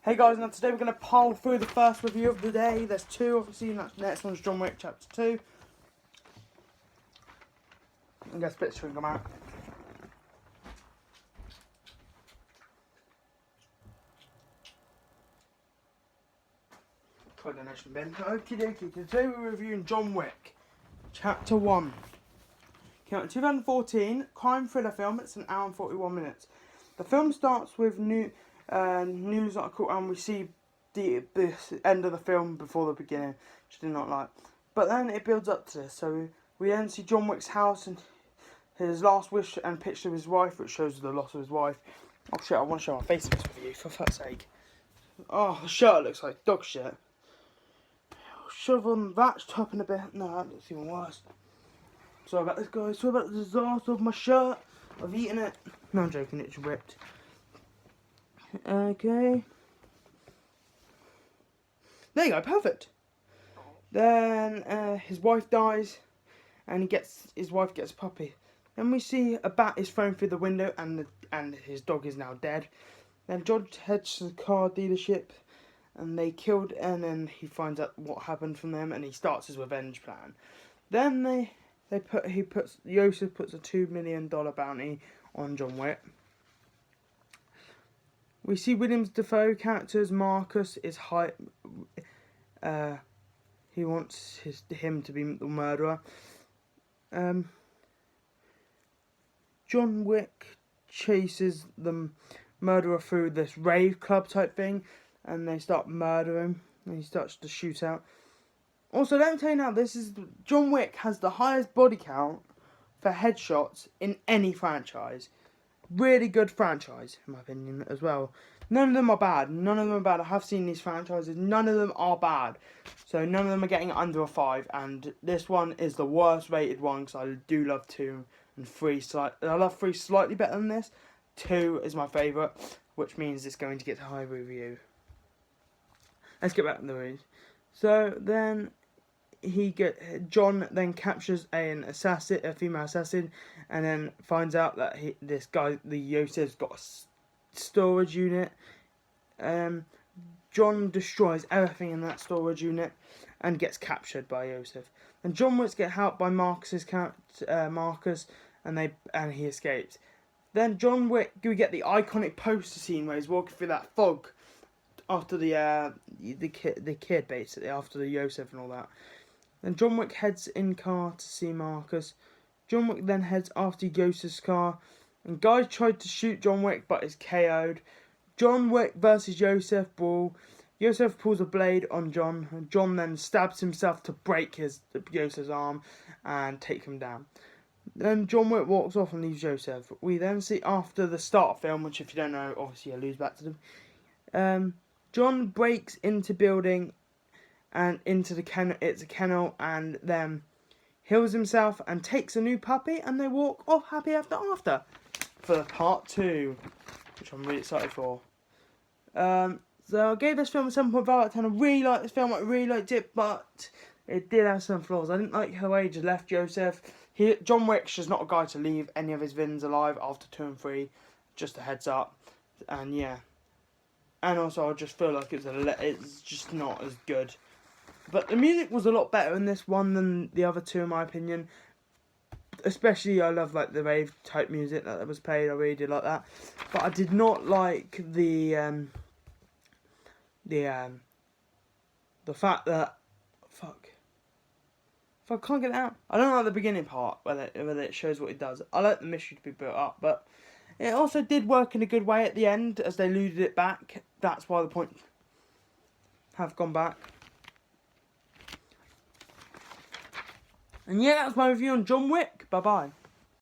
Hey guys, now today we're going to pile through the first review of the day. There's two, obviously, and the next one's John Wick Chapter 2. I'm going to split string them out. Toy donation bin. Okie dokie, today we're reviewing John Wick Chapter 1. Came out in 2014, crime thriller film. It's an hour and 41 minutes. The film starts with news article, and we see the end of the film before the beginning, which I did not like. But then it builds up to this. So we then see John Wick's house and his last wish and picture of his wife, which shows the loss of his wife. Oh shit, I want to show my face in this with you, for fuck's sake. Oh, the shirt looks like dog shit. Shove on that top in a bit. No, that looks even worse. Sorry about this, guys. Sorry about the disaster of my shirt. I've eaten it. No, I'm joking, it's ripped. Okay. There you go, perfect. Then his wife dies, and his wife gets a puppy. Then we see a bat is thrown through the window, and his dog is now dead. Then John heads to the car dealership, and they killed, and then he finds out what happened from them, and he starts his revenge plan. Then Joseph puts a $2 million bounty on John Wick. We see Williams Dafoe characters. Marcus is he wants him to be the murderer. John Wick chases the murderer through this rave club type thing, and they start murdering, and he starts to shoot out. Also, let me tell you now, John Wick has the highest body count for headshots in any franchise. Really good franchise, in my opinion, as well. None of them are bad. I have seen these franchises. None of them are bad. So none of them are getting under a 5. And this one is the worst rated one, because I do love 2 and 3. I love 3 slightly better than this. 2 is my favourite, which means it's going to get a high review. Let's get back to the reviews. So then John then captures a female assassin, and then finds out that this guy, the Yosef's got a storage unit. John destroys everything in that storage unit and gets captured by Joseph. And John Wick gets helped by Marcus, and he escapes. Then John Wick, we get the iconic poster scene where he's walking through that fog after the kid basically, after the Joseph and all that. Then John Wick heads in car to see Marcus. John Wick then heads after Joseph's car, and guy tried to shoot John Wick but is KO'd. John Wick versus Joseph brawl. Joseph pulls a blade on John, and John then stabs himself to break Joseph's arm and take him down. Then John Wick walks off and leaves Joseph. We then see after the start of the film, which if you don't know, obviously I lose back to them. John breaks into building and into the kennel. It's a kennel, and then heals himself and takes a new puppy, and they walk off happy after for part 2, which I'm really excited for. So I gave this film a 7.5 out of 10. I really liked this film. I really liked it, but it did have some flaws. I didn't like the way he just left Joseph. John Wick's just not a guy to leave any of his villains alive after 2 and 3. Just a heads up. And yeah. And also I just feel like it's just not as good. But the music was a lot better in this one than the other 2, in my opinion. Especially, I love like the rave type music that was played. I really did like that. But I did not like the fact that if I can't get it out. I don't like the beginning part whether it shows what it does. I like the mystery to be built up, but it also did work in a good way at the end as they looted it back. That's why the point have gone back. And yeah, that's my review on John Wick. Bye-bye.